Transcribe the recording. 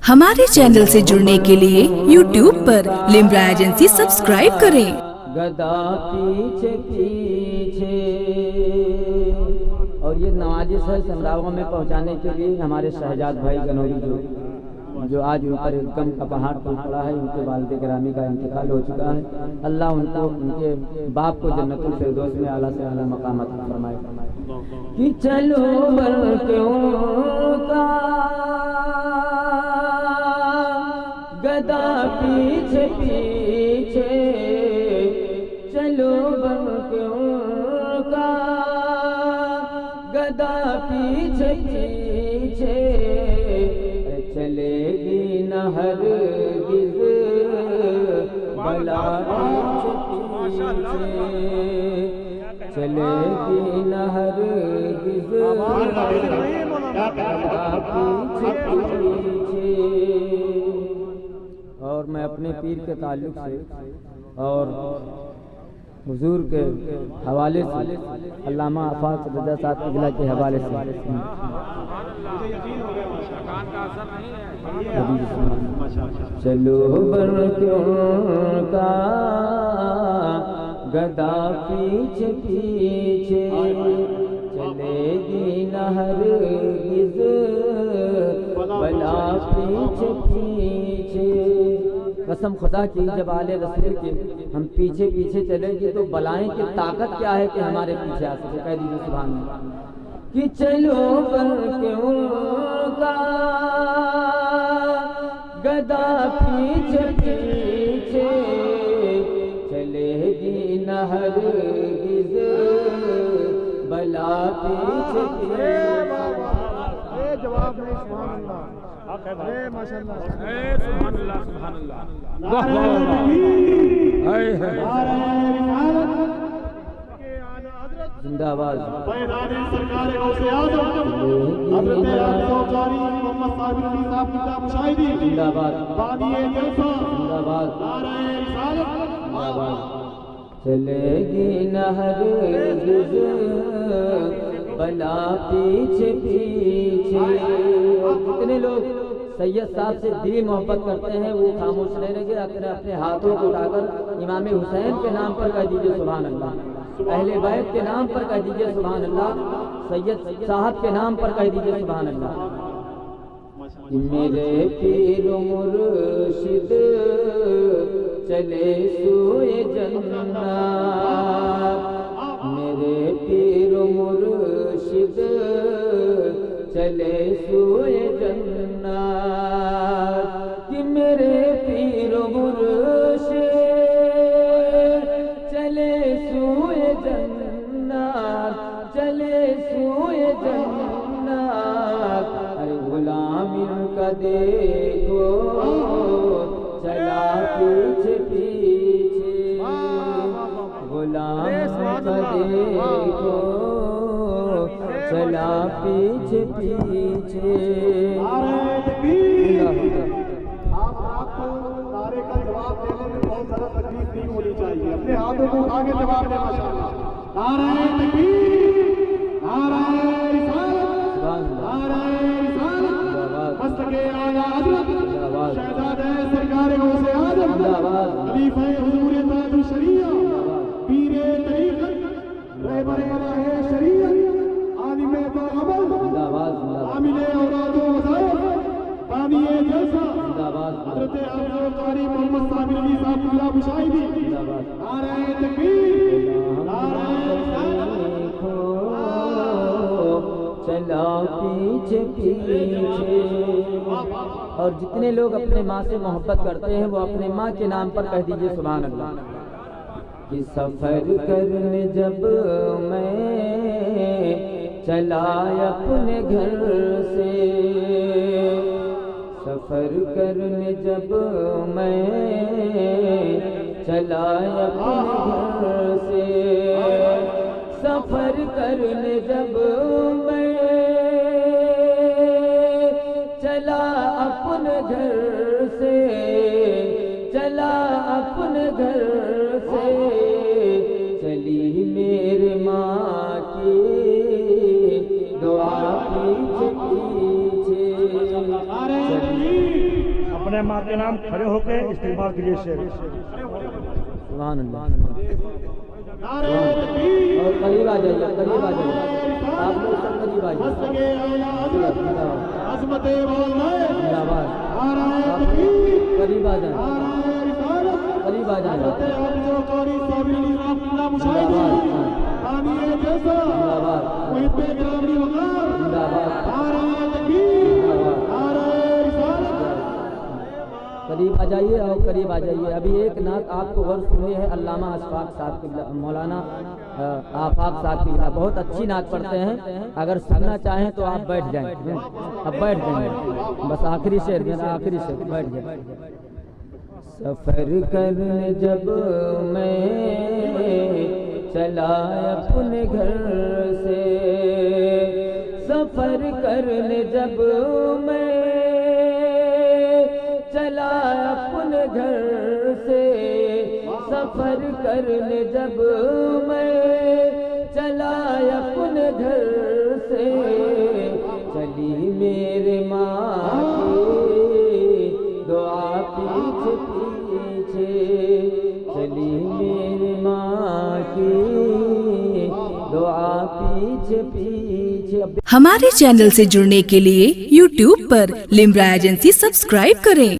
हमारे चैनल से जुड़ने के लिए YouTube पर लिम्रा एजेंसी सब्सक्राइब करें। गदा पीछे पीछे। और ये नवाजिश है समरावा में पहुंचाने के लिए हमारे शहजाद भाई गनौरी जो आज ऊपर एकदम का पहाड़ टूट पड़ा है, उनके वालिद गिरामी का इंतकाल हो चुका है। अल्लाह उनको उनके बाप को जन्नतुल फिरदौस में आला से आला मकाम अता फरमाए। कि चलो बल क्यों का गदा पीछे पीछे, चलो बल क्यों का गदा पीछे पीछे। चलेगी न हरगिज़ बला पीछे पीछे, चलेगी न हरगिज़ बला पीछे पीछे। और मैं अपने पीर के ताल्लुक से और हुजूर के हवाले से, अल्लामा आफाक रज़ा साहब किबला के हवाले से चलो बर क्यों का गदा पीछे पीछे, चलेगी न हरगिज़ बला पीछे पीछे। कसम खुदा की जब आले रसूल के हम पीछे पीछे चलेंगे तो बलाएं की ताकत क्या है कि हमारे पीछे आ सके। कह दीजिए सुभान अल्लाह। कि चलो पर क्यों का गदा पीछे पीछे, चलेगी न हरगिज़ बला पीछे पीछे। जवाब नहीं सुभान अल्लाह, अरे माशाअल्लाह, सुभान अल्लाह, सुभान अल्लाह। जिंदाबाद। सरकार गौसे आज़म हज़रत ज़ौक़ानी मोहम्मद साबिर अली साहब की मुशाहिदी जिंदाबाद। बानिए जलसा जिंदाबाद। नारे रिसालत जिंदाबाद। चलेगी न हरगिज़ बला पीछे पीछे। और कितने लोग सैयद साहब से दिली मोहब्बत करते हैं वो खामोश नहीं रहेंगे। अपने हाथों को उठाकर इमाम हुसैन के नाम पर कह दीजिए सुभान अल्लाह, अहले बैत के नाम पर कह दीजिए सुभान अल्लाह, सैयद साहब के नाम पर कह दीजिए सुभान अल्लाह। मेरे पीर मुर्शिद चले सूए जन्नत, मेरे पीर मुर्शिद चले सूए जन्नत। कि मेरे पीर मुर्शिद चले सूए जन्नत, चले सूए जन्नत। अरे गुलामी का देखो चला पीछे पीछे, गुलाम का देखो चला पीछे पीछे। आपको नारे का जवाब देने में बहुत ज़्यादा तकलीफ नहीं होनी चाहिए। अपने हाथों को उठा के जवाब दें माशाअल्लाह। नारे तकबीर, नारे रिसालत, नारे रिसालत। मस्तके आला हज़रत शहज़ादे सरकार गौसे आज़म खलीफा हुज़ूर ताजुल शरीया पीरे तरीक़त रहबरे राहे शरीयत आलिमे बाअमल आमिले औलादो वज़ाइफ बानिए जलसा हज़रत ज़ौक़ानी मोहम्मद साबिर अली साहब की मुशाहिदी। नारे तकबीर, नारे रिसालत, चला पीछे पीछे। और जितने लोग अपने माँ से मोहब्बत करते हैं वो अपने माँ के नाम पर कह दीजिए सुभान अल्लाह। कि सफ़र करने जब मैं चला अपने घर से, सफ़र करने जब मैं चला अपने घर से, सफ़र करने जब मैं चला अपने घर से, चला अपने घर से। चली मेरे माँ की दुआ पीछे पीछे, अपने माँ के नाम खड़े होकर इस्तेमाल कीजिए शेर। सुभान अल्लाह। नारे तकबीर। और करीब आ जाइए, करीब आ जाइए, आप लोग सब करीब आ हस्के आला जाइए। अज़मते मौलाए जिंदाबाद। नारे आप तकबीर। करीब आ जाए, नारे रिसालत करीब आ जाए। हज़रत अब्दुल कारी साबिरी अब्दुल्लाह मुशाहिदी आनिए जैसा जिंदाबाद। मुहिब्बे गिरामी वकार जिंदाबाद। नारे तकबीर। नारे रिसालत। करीब आ जाइए और करीब आ जाइए। अभी एक नात आपको गौर सुननी है, अल्लामा अशफाक साहब की, मौलाना आफाक साहब की। बहुत अच्छी नात पढ़ते हैं, अगर सुनना चाहें तो आप बैठ जाएं। अब बैठ जाएंगे, बस आखिरी शेर, मेरा आखिरी शेर, बैठ जाए। सफर करने जब मैं चला अपने घर से, सफर करने जब मैं चला अपने घर से, सफर करने जब मैं चला अपने घर से, चली मेरे माँ की दुआ पीछे पीछे, चली मेरी माँ की दुआ पीछे पीछे। हमारे चैनल से जुड़ने के लिए YouTube पर लिम्रा एजेंसी सब्सक्राइब करें।